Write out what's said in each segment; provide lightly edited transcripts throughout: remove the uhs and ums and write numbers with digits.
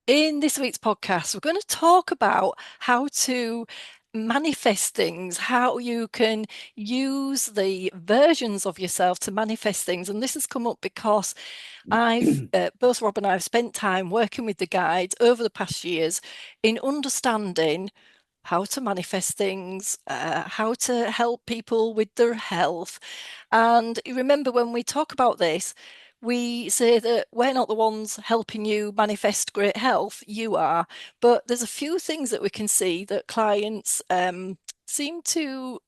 In this week's podcast, we're going to talk about how to manifest things, how you can use the versions of yourself to manifest things. And this has come up because both Rob and I have spent time working with the guides over the past years in understanding how to manifest things, how to help people with their health. And you remember when we talk about this, we say that we're not the ones helping you manifest great health, you are. But there's a few things that we can see that clients seem to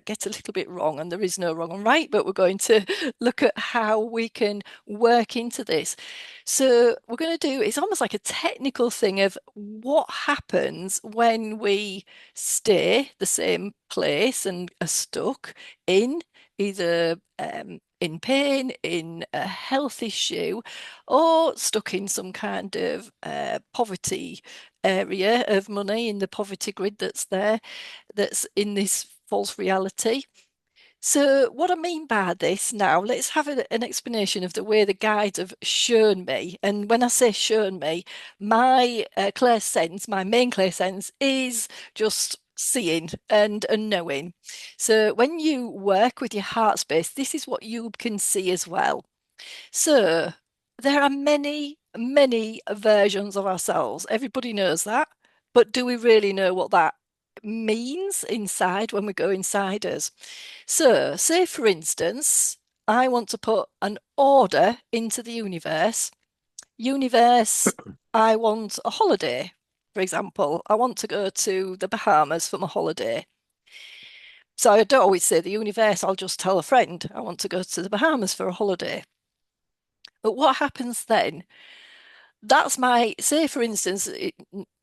get a little bit wrong, and there is no wrong and right, but we're going to look at how we can work into this. So we're going to do, it's almost like a technical thing of what happens when we stay the same place and are stuck in either in pain, in a health issue, or stuck in some kind of poverty area of money in the poverty grid that's there, that's in this false reality. So, what I mean by this now, let's have an explanation of the way the guides have shown me. And when I say shown me, my clear sense, my main clear sense is just seeing and knowing. So, when you work with your heart space, this is what you can see as well. So, there are many, many versions of ourselves. Everybody knows that. But do we really know what that means inside when we go inside us? So, say for instance, I want to put an order into the universe. Universe, I want a holiday. For example, I want to go to the Bahamas for my holiday. So I don't always say the universe, I'll just tell a friend I want to go to the Bahamas for a holiday. But what happens then? That's my, say for instance,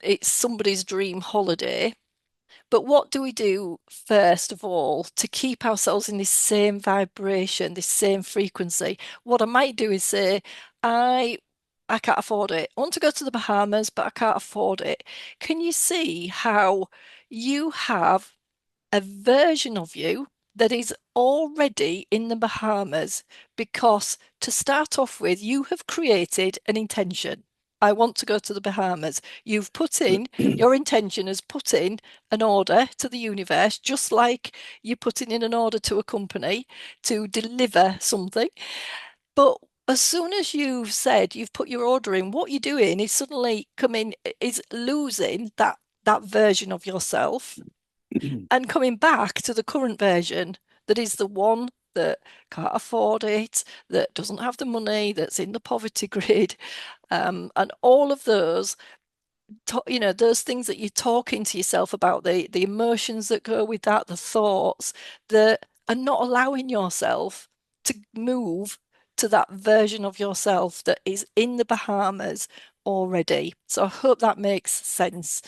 it's somebody's dream holiday. But what do we do first of all to keep ourselves in this same vibration, this same frequency? What I might do is say, I I can't afford it. I want to go to the Bahamas, but I can't afford it. Can you see how you have a version of you that is already in the Bahamas? Because to start off with, you have created an intention. I want to go to the Bahamas. You've put in, your intention has put in an order to the universe, just like you're putting in an order to a company to deliver something. But as soon as you've said you've put your order in, what you're doing is suddenly coming, is losing that version of yourself and coming back to the current version that is the one that can't afford it, that doesn't have the money, that's in the poverty grid, and all of those, those things that you're talking to yourself about, the emotions that go with that, the thoughts that are not allowing yourself to move to that version of yourself that is in the Bahamas already. So I hope that makes sense.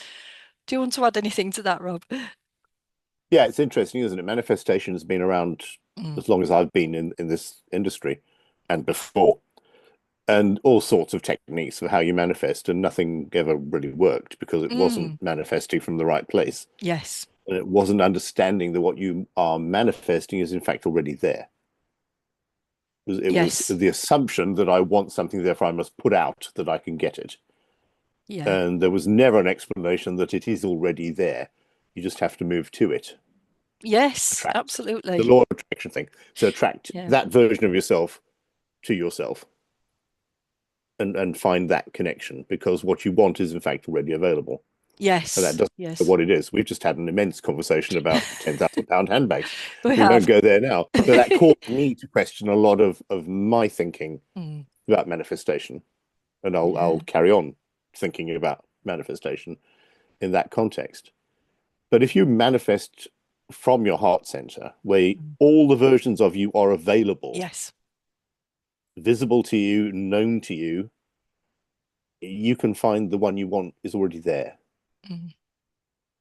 Do you want to add anything to that, Rob? Yeah, it's interesting, isn't it? Manifestation has been around Mm. as long as I've been in this industry and before, and all sorts of techniques for how you manifest, and nothing ever really worked because it wasn't Mm. manifesting from the right place. Yes. And it wasn't understanding that what you are manifesting is in fact already there. It was Yes. the assumption that I want something, therefore I must put out that I can get it. Yeah. And there was never an explanation that it is already there. You just have to move to it. Yes, Attract. The absolutely. law of attraction thing. So attract Yeah. that version of yourself to yourself and find that connection because what you want is in fact already available. And that Yes. doesn't matter Yes. what it is. We've just had an immense conversation about £10,000 handbags. We We won't have. go there now. But that caused me to question a lot of my thinking Mm. about manifestation. And I'll Yeah. carry on thinking about manifestation in that context. But if you manifest from your heart center, where Mm. all the versions of you are available, Yes. visible to you, known to you, you can find the one you want is already there. Mm.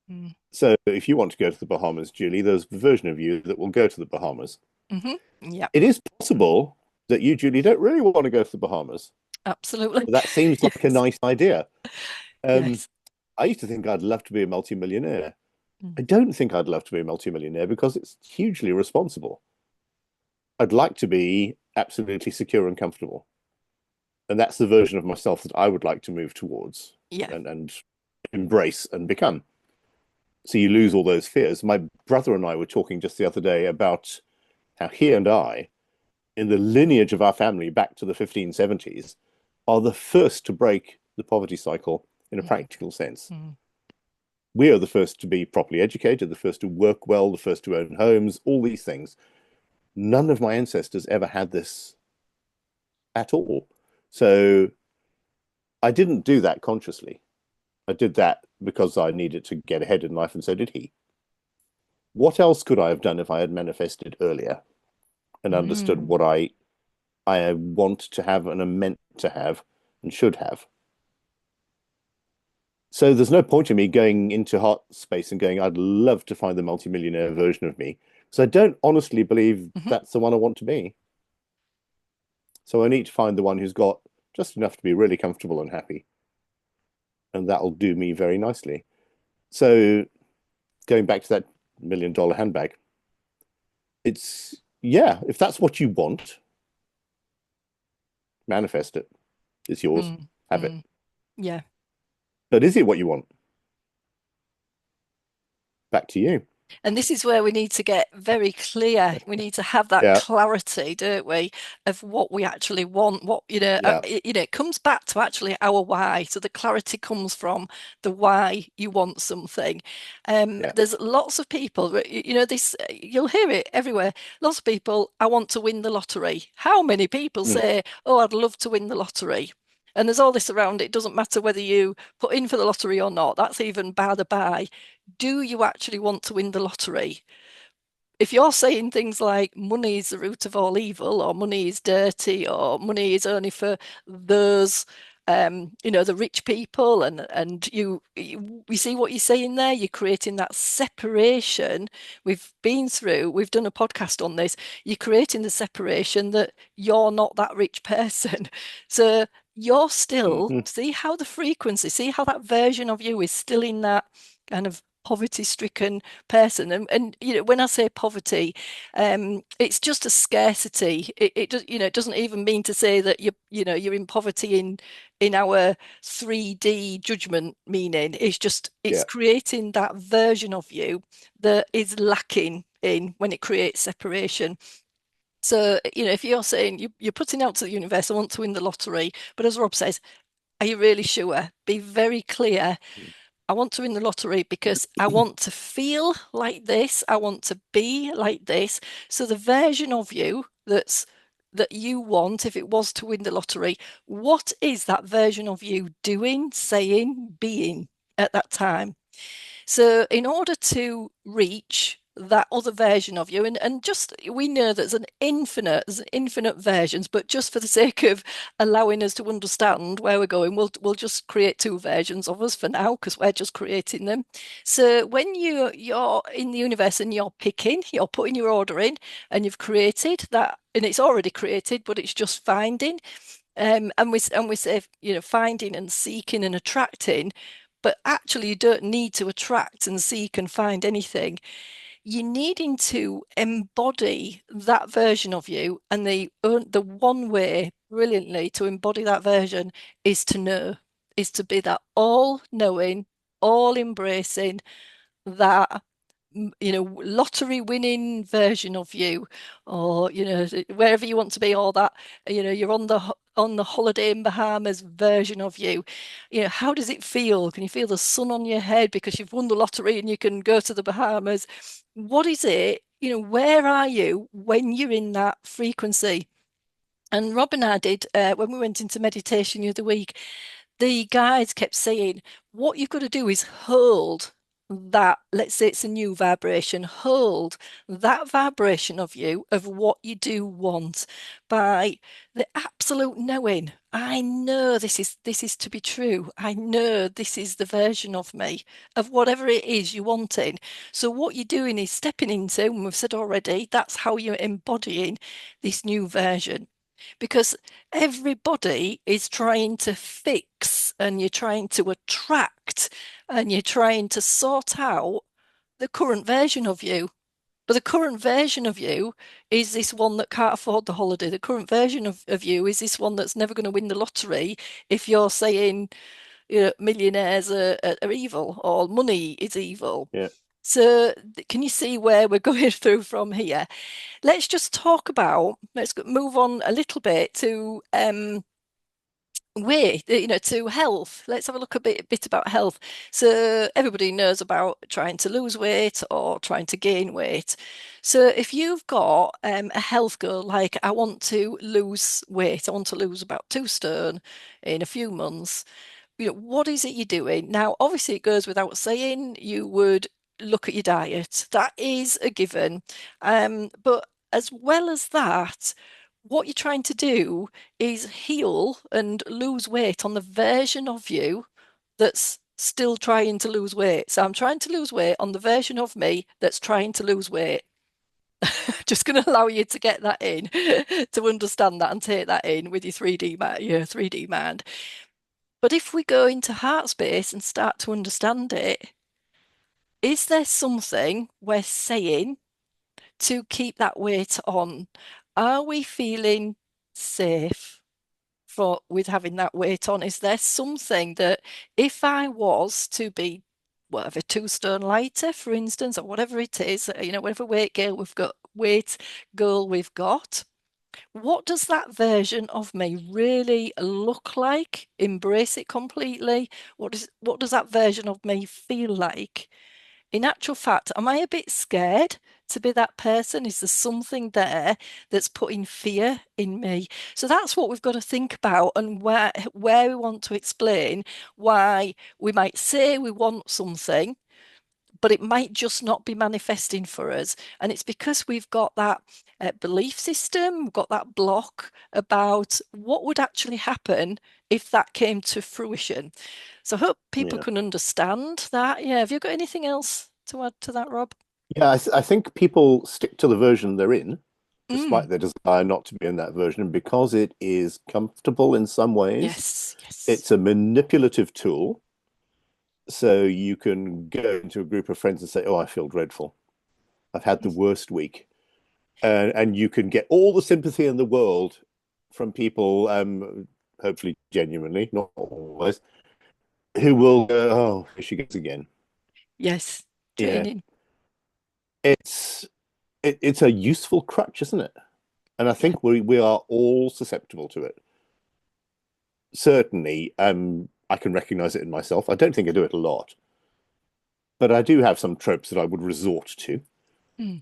Mm. So if you want to go to the Bahamas, Julie, there's a version of you that will go to the Bahamas. Yeah, It is possible that you, Julie, don't really want to go to the Bahamas. absolutely. But that seems like a Yes. nice idea. Um, Yes. I used to think I'd love to be a multimillionaire. Mm. I don't think I'd love to be a multimillionaire because it's hugely responsible. I'd like to be absolutely secure and comfortable. And that's the version of myself that I would like to move towards. Yeah. and embrace and become. So you lose all those fears. My brother and I were talking just the other day about how he and I, in the lineage of our family back to the 1570s, are the first to break the poverty cycle in a Mm, practical sense. mm, We are the first to be properly educated, the first to work well, the first to own homes, all these things. None of my ancestors ever had this at all. So I didn't do that consciously. I did that because I needed to get ahead in life, and so did he. What else could I have done if I had manifested earlier and understood mm. what I want to have and am meant to have and should have? So there's no point in me going into heart space and going, I'd love to find the multimillionaire version of me. So I don't honestly believe Mhm. that's the one I want to be. So I need to find the one who's got just enough to be really comfortable and happy. And that'll do me very nicely. So going back to that $1 million handbag, it's, yeah, if that's what you want, manifest it. It's yours. Mm, Have it. mm. Yeah. But is it what you want? Back to you. And this is where we need to get very clear. We need to have that Yeah. clarity, don't we, of what we actually want. What, Yeah. it comes back to actually our why. So the clarity comes from the why you want something. Yeah. There's lots of people, this, you'll hear it everywhere. Lots of people, I want to win the lottery. How many people Mm. say, oh, I'd love to win the lottery? And there's all this around it. It doesn't matter whether you put in for the lottery or not. That's even by the by. Do you actually want to win the lottery? If you're saying things like money is the root of all evil, or money is dirty, or money is only for those, the rich people, and you see what you're saying there, you're creating that separation. We've done a podcast on this. You're creating the separation that you're not that rich person. So you're still, Hmm. see how the frequency, see how that version of you is still in that kind of poverty-stricken person. And when I say poverty, it's just a scarcity. It doesn't even mean to say that you're in poverty in our 3D judgment meaning. It's Yeah. creating that version of you that is lacking in when it creates separation. So, if you're saying you're putting out to the universe, I want to win the lottery, but as Rob says, are you really sure? Be very clear. I want to win the lottery because I want to feel like this. I want to be like this. So the version of you that you want, if it was to win the lottery, what is that version of you doing, saying, being at that time? So, in order to reach that other version of you, and just we know there's an infinite versions, but just for the sake of allowing us to understand where we're going, we'll just create two versions of us for now because we're just creating them. So when you're in the universe and you're putting your order in, and you've created that, and it's already created, but it's just finding. And we say, finding and seeking and attracting, but actually you don't need to attract and seek and find anything. You're needing to embody that version of you, and the one way brilliantly to embody that version is to know, is to be that all knowing, all embracing, that lottery winning version of you, or wherever you want to be, all that, you're on the holiday in Bahamas version of you. How does it feel? Can you feel the sun on your head because you've won the lottery and you can go to the Bahamas? What is it? Where are you when you're in that frequency? And Rob and I did, when we went into meditation the other week, the guides kept saying, what you've got to do is hold that, let's say it's a new vibration, hold that vibration of you of what you do want by the absolute knowing. I know this is to be true. I know this is the version of me, of whatever it is you're wanting. So what you're doing is stepping into, and we've said already, that's how you're embodying this new version. Because everybody is trying to fix, and you're trying to attract, and you're trying to sort out the current version of you. But the current version of you is this one that can't afford the holiday. The current version of you is this one that's never going to win the lottery if you're saying, millionaires are evil or money is evil. Yeah. So can you see where we're going through from here? Let's just talk about, move on a little bit to weight, to health. Let's have a look a bit about health. So everybody knows about trying to lose weight or trying to gain weight. So if you've got a health goal, like I want to lose weight, I want to lose about 2 stone in a few months, what is it you're doing? Now, obviously, it goes without saying you would look at your diet. That is a given. But as well as that, what you're trying to do is heal and lose weight on the version of you that's still trying to lose weight. So I'm trying to lose weight on the version of me that's trying to lose weight. Just going to allow you to get that in, to understand that and take that in with your 3D mind. But if we go into heart space and start to understand it, is there something we're saying to keep that weight on? Are we feeling safe for with having that weight on? Is there something that if I was to be whatever 2 stone lighter, for instance, or whatever it is, whatever weight goal we've got, what does that version of me really look like? Embrace it completely. What does that version of me feel like? In actual fact, am I a bit scared to be that person? Is there something there that's putting fear in me? So that's what we've got to think about, and where we want to explain why we might say we want something, but it might just not be manifesting for us. And it's because we've got that belief system, we've got that block about what would actually happen if that came to fruition. So I hope people Yeah. can understand that. Yeah. Have you got anything else to add to that, Rob? Yeah, I think people stick to the version they're in, Mm. despite their desire not to be in that version, and because it is comfortable in some ways. Yes. Yes. It's a manipulative tool. So you can go into a group of friends and say, "Oh, I feel dreadful. I've had the worst week." And you can get all the sympathy in the world from people, hopefully genuinely, not always, who will go, "Oh, here she goes again." Yes. Yeah. Training. It's it's a useful crutch, isn't it? And I Yeah. think we are all susceptible to it. Certainly, I can recognize it in myself. I don't think I do it a lot, but I do have some tropes that I would resort to Mm.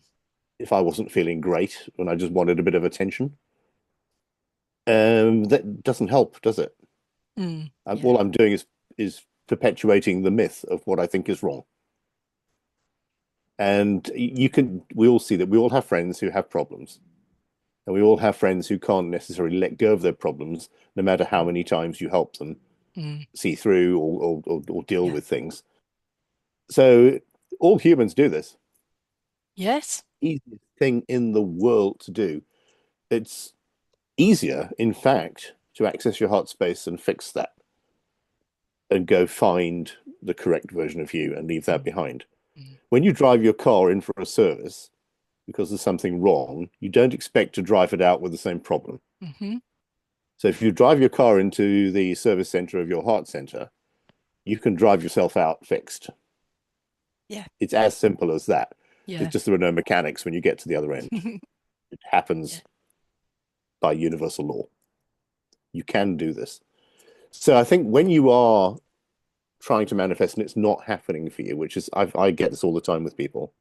if I wasn't feeling great and I just wanted a bit of attention. That doesn't help, does it? Mm. Yeah. All I'm doing is perpetuating the myth of what I think is wrong. And we all see that we all have friends who have problems, and we all have friends who can't necessarily let go of their problems, no matter how many times you help them Mm. see through or deal Yeah. with things. So all humans do this. Yes. Easiest thing in the world to do. It's easier, in fact, to access your heart space and fix that and go find the correct version of you and leave that Mm. behind. Mm. When you drive your car in for a service because there's something wrong, you don't expect to drive it out with the same problem. Mm-hmm. So if you drive your car into the service center of your heart center, you can drive yourself out fixed. Yeah. It's as simple as that. It's Yeah. just there are no mechanics when you get to the other end. It Yeah. happens by universal law. You can do this. So I think when you are trying to manifest and it's not happening for you, which is I get this all the time with people.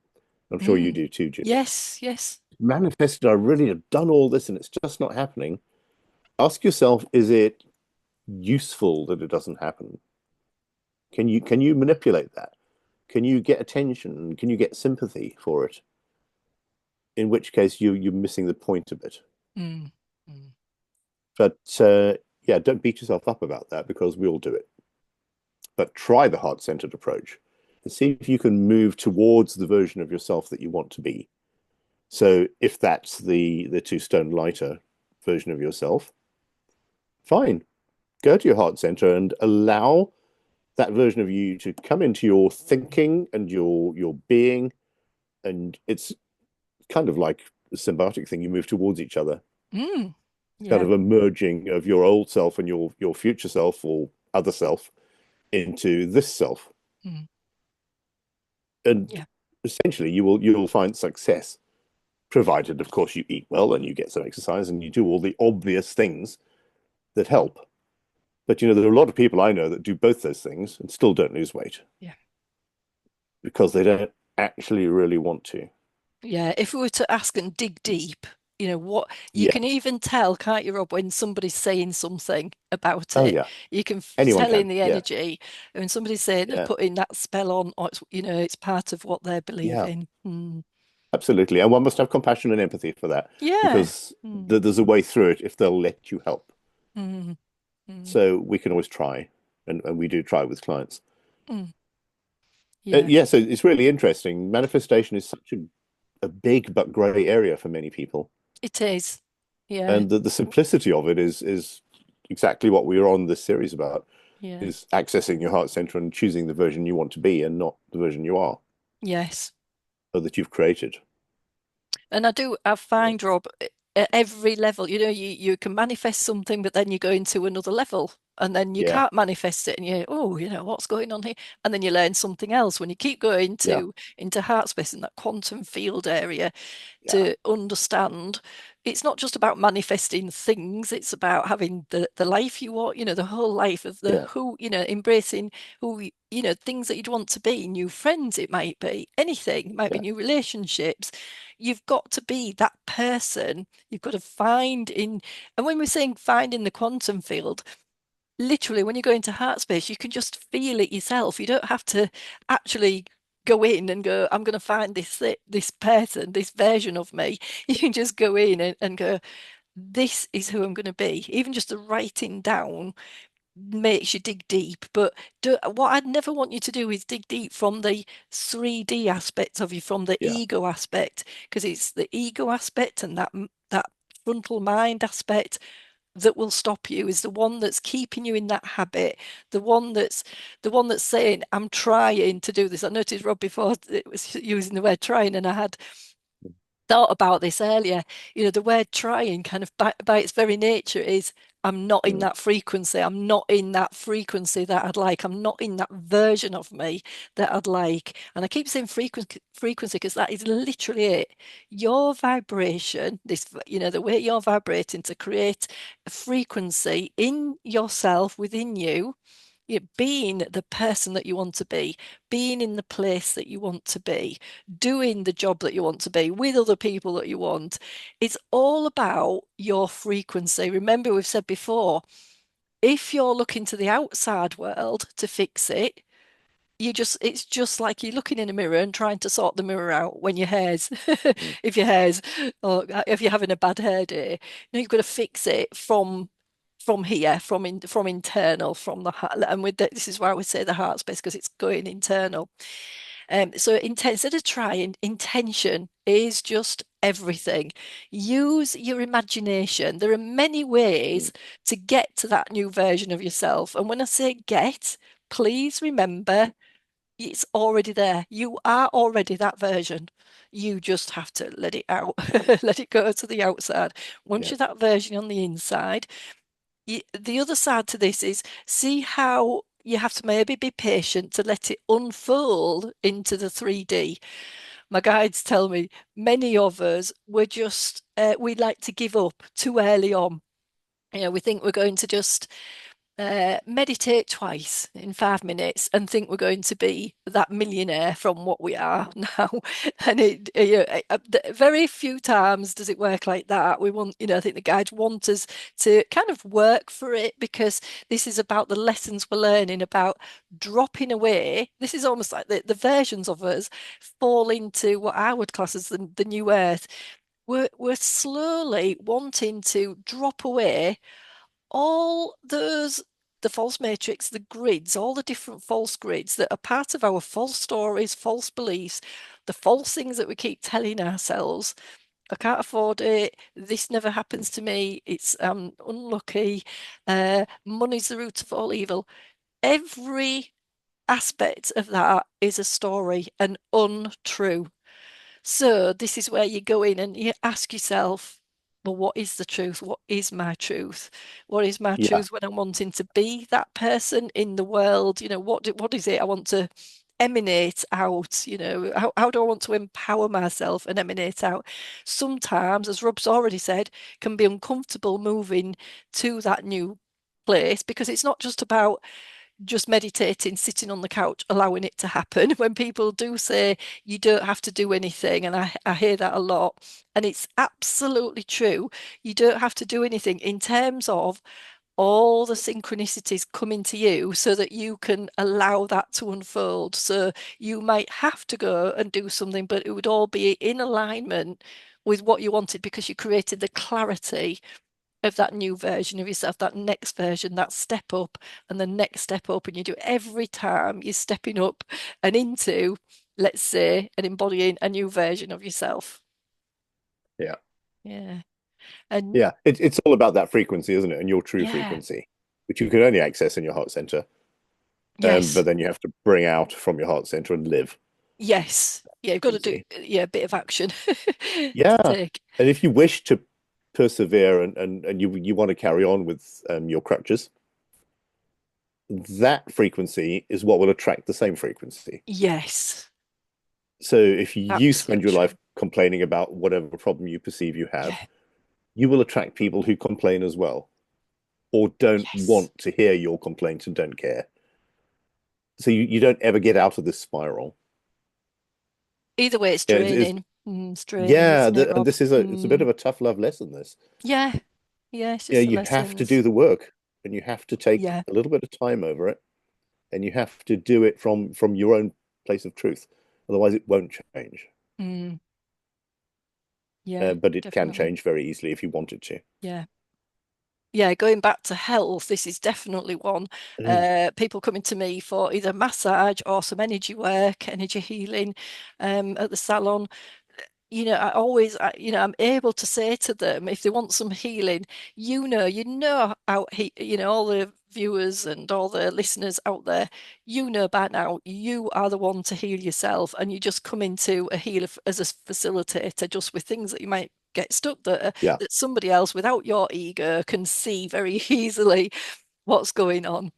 I'm sure you Mm. do too, Julie. Yes. Yes. Manifested, I really have done all this and it's just not happening. Ask yourself, is it useful that it doesn't happen? Can you manipulate that? Can you get attention? Can you get sympathy for it? In which case you're missing the point a bit. Mm. Mm. But yeah, don't beat yourself up about that because we all do it. But try the heart-centered approach and see if you can move towards the version of yourself that you want to be. So if that's the 2 stone lighter version of yourself, fine. Go to your heart center and allow that version of you to come into your thinking and your being. And it's kind of like a symbiotic thing. You move towards each other. Mm. It's kind Yeah. of a merging of your old self and your future self or other self into this self. Mm. And Yeah. essentially you will find success, provided of course you eat well and you get some exercise and you do all the obvious things that help. But there are a lot of people I know that do both those things and still don't lose weight Yeah. because they don't actually really want to. Yeah, if we were to ask and dig deep, what you Yeah. can even tell, can't you, Rob, when somebody's saying something about Oh it, yeah. you can Anyone tell in can. the Yeah. energy. When somebody's saying they're Yeah. putting that spell on, or it's part of what they're Yeah. believing. Mm. Absolutely. And one must have compassion and empathy for that Yeah. because Mm. there's a way through it if they'll let you help. Mm. Mm. So we can always try, and we do try with clients. Mm. Yeah, Yeah, so it's really interesting. Manifestation is such a big but grey area for many people. it is. Yeah, And the simplicity of it is exactly what we are on this series about, yeah, is accessing your heart center and choosing the version you want to be and not the version you are yes. or that you've created. And I Yeah. find, Rob, at every level, you can manifest something, but then you go into another level and then you Yeah. can't manifest it and oh, what's going on here? And then you learn something else when you keep going Yeah. into heart space and that quantum field area Yeah. to understand it's not just about manifesting things, it's about having the life you want, the whole life of the Yeah. who, embracing who, things that you'd want to be, new friends, it might be anything, it might be Yeah. new relationships. You've got to be that person. You've got to find in, and when we're saying find in the quantum field, literally when you go into heart space, you can just feel it yourself. You don't have to actually go in and go, I'm going to find this person, this version of me. You can just go in and go, this is who I'm going to be. Even just the writing down makes you dig deep. But what I'd never want you to do is dig deep from the 3D aspect of you, from the Yeah. ego aspect, because it's the ego aspect and that frontal mind aspect that will stop you, is the one that's keeping you in that habit, the one that's saying, I'm trying to do this. I noticed Rob before it was using the word trying, and I had thought about this earlier. The word trying kind of by its very nature is I'm not in Mm. that frequency. I'm not in that frequency that I'd like. I'm not in that version of me that I'd like. And I keep saying frequency because that is literally it. Your vibration, the way you're vibrating to create a frequency in yourself, within you, being the person that you want to be, being in the place that you want to be, doing the job that you want to be with other people that you want. It's all about your frequency. Remember, we've said before, if you're looking to the outside world to fix it, it's just like you're looking in a mirror and trying to sort the mirror out when your hair's Mm. if your hair's or if you're having a bad hair day. You've got to fix it from here, from internal, from the heart. And this is why we say the heart space, because it's going internal. So instead of trying, intention is just everything. Use your imagination. There are many Mm. ways to get to that new version of yourself. And when I say get, please remember it's already there. You are already that version. You just have to let it out, let it go to the outside. Once Yeah. you're that version on the inside, the other side to this is see how you have to maybe be patient to let it unfold into the 3D. My guides tell me many of us we like to give up too early on. We think we're going to just meditate twice in 5 minutes and think we're going to be that millionaire from what we are now. And very few times does it work like that. I think the guides want us to kind of work for it because this is about the lessons we're learning about dropping away. This is almost like the versions of us fall into what I would class as the new earth. We're slowly wanting to drop away all the false matrix, the grids, all the different false grids that are part of our false stories, false beliefs, the false things that we keep telling ourselves. I can't afford it. This never happens to me. It's unlucky. Money's the root of all evil. Every aspect of that is a story and untrue. So this is where you go in and you ask yourself, well, what is the truth? What is my truth? What is my Yeah, truth when I'm wanting to be that person in the world? What is it I want to emanate out? How do I want to empower myself and emanate out? Sometimes, as Rob's already said, can be uncomfortable moving to that new place because it's not just about just meditating, sitting on the couch, allowing it to happen. When people do say you don't have to do anything, and I hear that a lot, and it's absolutely true. You don't have to do anything in terms of all the synchronicities coming to you so that you can allow that to unfold. So you might have to go and do something, but it would all be in alignment with what you wanted because you created the clarity of that new version of yourself, that next version, that step up and the next step up. And you do every time you're stepping up and into, let's say, and embodying a new version of yourself. yeah, Yeah. And yeah. It's all about that frequency, isn't it? And your true yeah, frequency, which you can only access in your heart center. yes, But then you have to bring out from your heart center and live yes. Yeah, you've got to do, frequency. yeah, a bit of action to Yeah. take. And if you wish to persevere and you want to carry on with your crutches, that frequency is what will attract the same frequency. Yes, So if you spend absolutely your life true. complaining about whatever problem you perceive you have, Yeah, you will attract people who complain as well, or don't yes. want to hear your complaints and don't care. So you don't ever get out of this spiral. Either way, it's Yeah, it's draining. It's draining, yeah, isn't it, and Rob? this is it's a bit of a tough love lesson. This, Yeah, yeah, it's yeah, just the you have to lessons. do the work, and you have to take Yeah. a little bit of time over it, and you have to do it from your own place of truth. Otherwise, it won't change. Mm, yeah, But it can definitely. change very easily if you wanted to. Yeah. Yeah, going back to health, this is definitely one. Mm. People coming to me for either massage or some energy work, energy healing, at the salon. I always, I'm able to say to them if they want some healing, how all the viewers and all the listeners out there, by now, you are the one to heal yourself, and you just come into a healer as a facilitator, just with things that you might get stuck Yeah. that somebody else without your ego can see very easily what's going on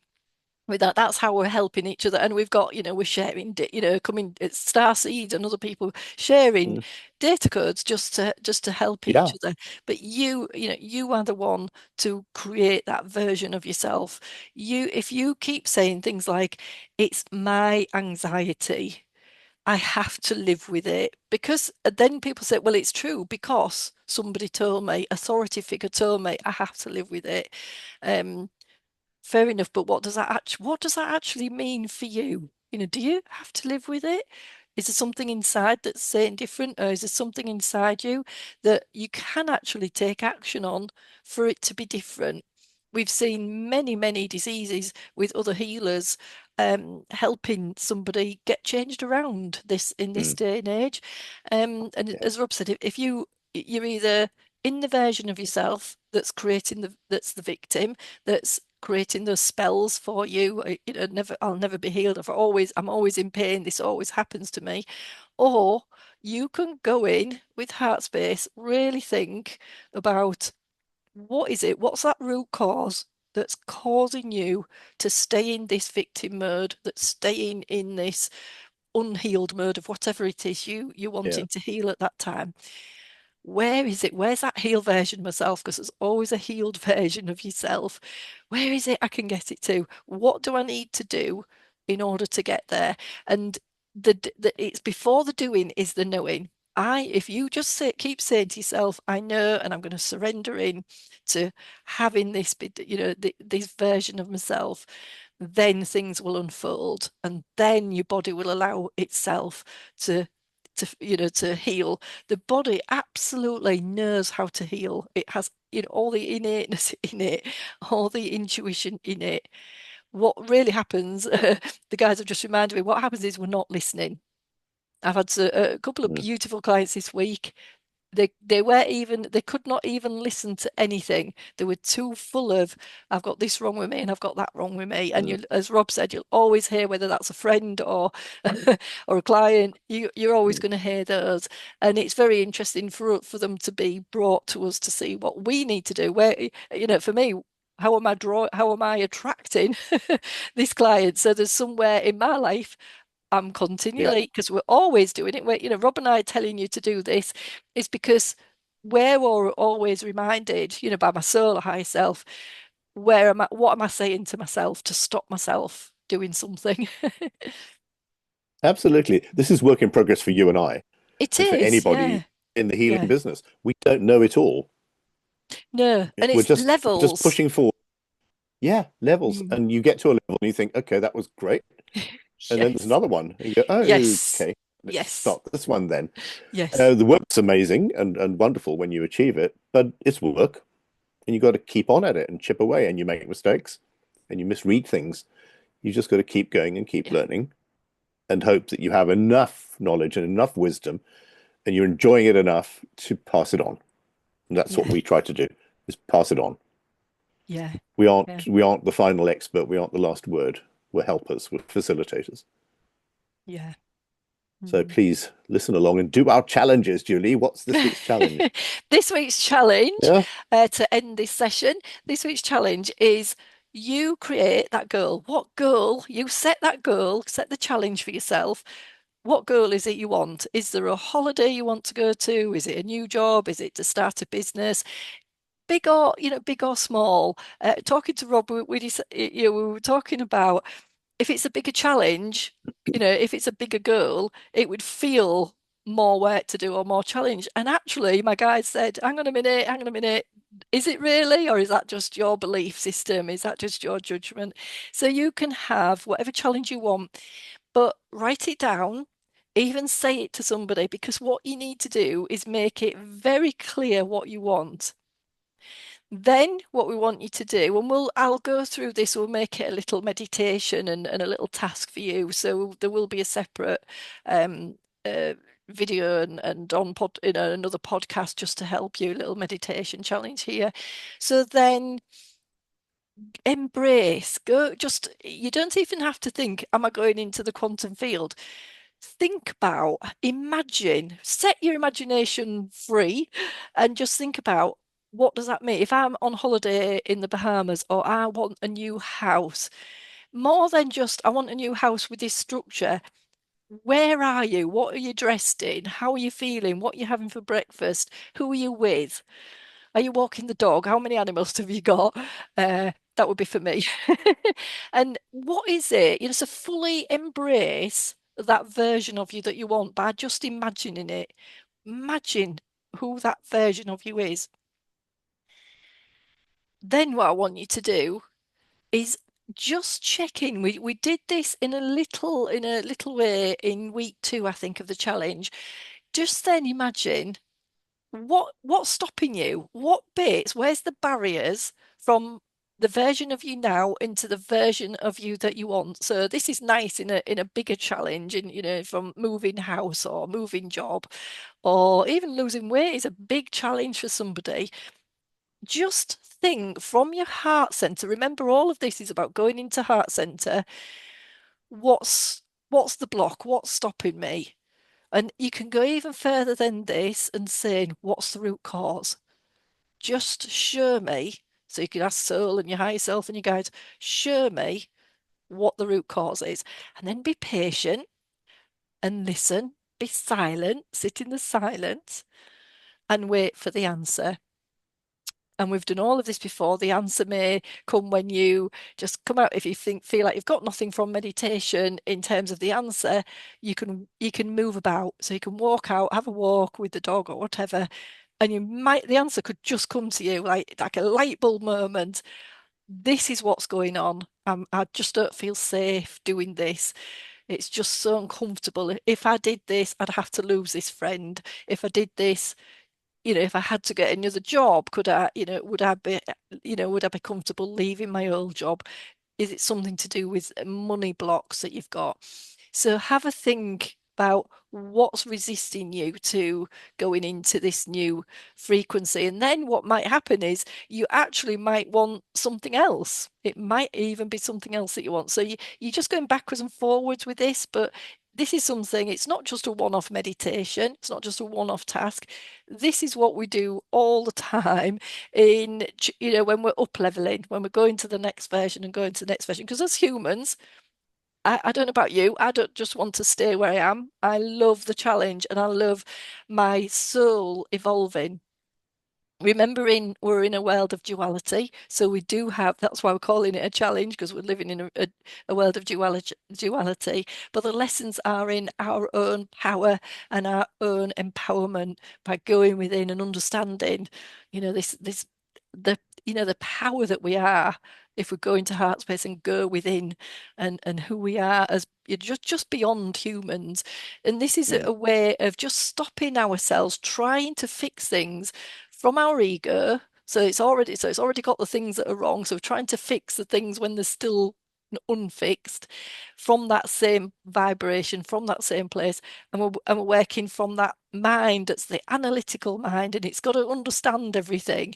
with that. That's how we're helping each other. And we've got, we're sharing, coming, it's Starseed and other people sharing Mm. data codes just to help each Yeah. other. But you are the one to create that version of yourself. If you keep saying things like, it's my anxiety, I have to live with it, because then people say, well, it's true because somebody told me, authority figure told me I have to live with it. Um, Fair enough, but what does that actually mean for you? Do you have to live with it? Is there something inside that's saying different, or is there something inside you that you can actually take action on for it to be different? We've seen many, many diseases with other healers helping somebody get changed around this in this Mm. day and age. And Yeah. as Rob said, if you're either in the version of yourself that's the victim, that's creating those spells for you. I'll never be healed. I'm always in pain. This always happens to me. Or you can go in with heart space, really think about what is it? What's that root cause that's causing you to stay in this victim mode, that's staying in this unhealed mode of whatever it is you're Yeah. wanting to heal at that time. Where is it? Where's that healed version of myself? Because there's always a healed version of yourself. Where is it I can get it to? What do I need to do in order to get there? And it's before the doing is the knowing. If you just keep saying to yourself, I know, and I'm going to surrender in to having this version of myself, then things will unfold, and then your body will allow itself to to heal. The body absolutely knows how to heal. It has, all the innateness in it, all the intuition in it. What really happens, the guys have just reminded me, what happens is we're not listening. I've had a couple of Mm. beautiful clients this week. They were even they could not even listen to anything. They were too full of I've got this wrong with me and I've got that wrong with me. And Mm. you, as Rob said, you'll always hear whether that's a friend or or a client. You're always Mm. going to hear those. And it's very interesting for them to be brought to us to see what we need to do. Where for me, how am I attracting this client? So there's somewhere in my life I'm Yeah, continually, because we're always doing it. Rob and I are telling you to do this is because we're always reminded, by my soul or higher self, what am I saying to myself to stop myself doing something? absolutely. This is work in progress for you and I, It and for is, anybody yeah, in the healing yeah. business. We don't know it all. No, and We're it's just levels. pushing forward. Yeah, levels. Mm. And you get to a level and you think, okay, that was great. And then there's Yes, another one. And you go, oh, yes, okay, let's yes, start this one then. yes, The work's amazing and wonderful when you achieve it, but it's work. And you got to keep on at it and chip away, and you make mistakes and you misread things. You just got to keep going and keep yeah, learning and hope that you have enough knowledge and enough wisdom and you're enjoying it enough to pass it on. And that's what yeah, we try to do, is pass it on. yeah, We yeah, aren't we aren't the final expert, we aren't the last word. We're helpers, we're facilitators. yeah. So Mm. please listen along and do our challenges, Julie. What's this week's challenge? This week's challenge, Yeah, to end this session, this week's challenge is you create that goal. What goal? You set that goal, set the challenge for yourself. What goal is it you want? Is there a holiday you want to go to? Is it a new job? Is it to start a business? Big or small. Talking to Rob, we were talking about if it's a bigger challenge, if it's a bigger goal, it would feel more work to do or more challenge. And actually, my guide said, hang on a minute. Is it really? Or is that just your belief system? Is that just your judgment? So you can have whatever challenge you want, but write it down, even say it to somebody, because what you need to do is make it very clear what you want. Then what we want you to do, and I'll go through this, we'll make it a little meditation and a little task for you. So there will be a separate um video and on another podcast just to help you, a little meditation challenge here. So then embrace, go, just you don't even have to think, am I going into the quantum field? Think about, imagine, set your imagination free and just think about what does that mean? If I'm on holiday in the Bahamas or I want a new house, more than just I want a new house with this structure, where are you? What are you dressed in? How are you feeling? What are you having for breakfast? Who are you with? Are you walking the dog? How many animals have you got? That would be for me. And what is it? So fully embrace that version of you that you want by just imagining it. Imagine who that version of you is. Then what I want you to do is just check in. We did this in a little way in week 2, I think, of the challenge. Just then imagine what's stopping you? What bits? Where's the barriers from the version of you now into the version of you that you want? So this is nice in a bigger challenge, in from moving house or moving job, or even losing weight is a big challenge for somebody. Just think from your heart center. Remember, all of this is about going into heart center. What's the block? What's stopping me? And you can go even further than this and saying, what's the root cause? Just show me. So you can ask soul and your higher self and your guides, show me what the root cause is. And then be patient and listen, be silent, sit in the silence and wait for the answer. And we've done all of this before. The answer may come when you just come out. If you feel like you've got nothing from meditation in terms of the answer, you can move about. So you can walk out, have a walk with the dog or whatever, and the answer could just come to you like a light bulb moment. This is what's going on. I just don't feel safe doing this. It's just so uncomfortable. If I did this, I'd have to lose this friend. If I did this, if I had to get another job, could I, would I be comfortable leaving my old job? Is it something to do with money blocks that you've got? So have a think. about what's resisting you to going into this new frequency. And then what might happen is you actually might want something else. It might even be something else that you want. So you're just going backwards and forwards with this, but this is something, it's not just a one-off meditation, it's not just a one-off task. This is what we do all the time in, when we're up leveling, when we're going to the next version and going to the next version. Because as humans, I don't know about you, I don't just want to stay where I am. I love the challenge and I love my soul evolving. Remembering we're in a world of duality, so we do have, that's why we're calling it a challenge, because we're living in a world of duality. But the lessons are in our own power and our own empowerment by going within and understanding, this the the power that we are if we go into heart space and go within, and who we are as just beyond humans. And this is Mm. a way of just stopping ourselves trying to fix things from our ego. So it's already got the things that are wrong. So we're trying to fix the things when they're still unfixed from that same vibration, from that same place. And we're working from that mind that's the analytical mind, and it's got to understand everything.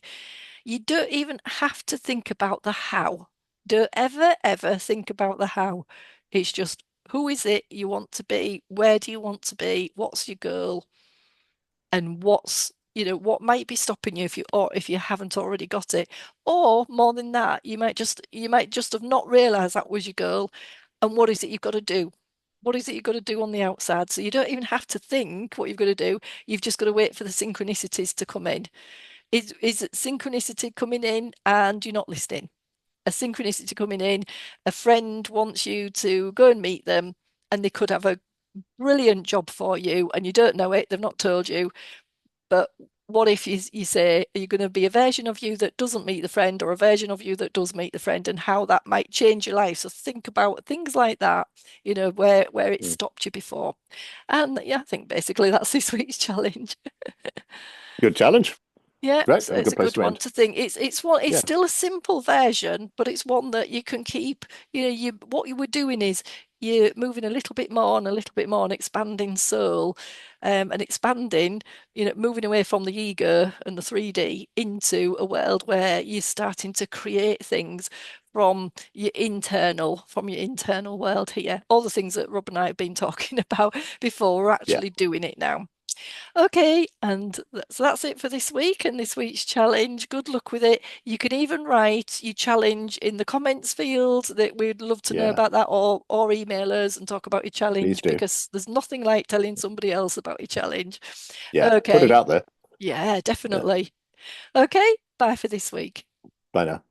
You don't even have to think about the how. Don't ever, ever think about the how. It's just, who is it you want to be? Where do you want to be? What's your goal? And what might be stopping you if you haven't already got it. Or more than that, you might just have not realized that was your goal. And what is it you've got to do? What is it you've got to do on the outside? So you don't even have to think what you've got to do. You've just got to wait for the synchronicities to come in. Is it synchronicity coming in and you're not listening? A synchronicity coming in, a friend wants you to go and meet them, and they could have a brilliant job for you and you don't know it, they've not told you. But what if you say, are you going to be a version of you that doesn't meet the friend or a version of you that does meet the friend, and how that might change your life? So think about things like that, where it Mm. stopped you before. And yeah, I think basically that's this week's challenge. Good challenge. Yeah, Great. so And a it's good a place good to one end. to think. It's Yeah. still a simple version, but it's one that you can keep. What you were doing is you're moving a little bit more and a little bit more and expanding soul, and expanding, moving away from the ego and the 3D into a world where you're starting to create things from your internal world here. All the things that Rob and I have been talking about before, we're Yeah. actually doing it now. Okay, and so that's it for this week and this week's challenge. Good luck with it. You can even write your challenge in the comments field. That we'd love to know Yeah. about that, or email us and talk about your Please challenge, do. because there's nothing like telling somebody else about your challenge. Yeah. Put it Okay, out there. yeah, Yeah. definitely. Okay, bye for this week. Bye now.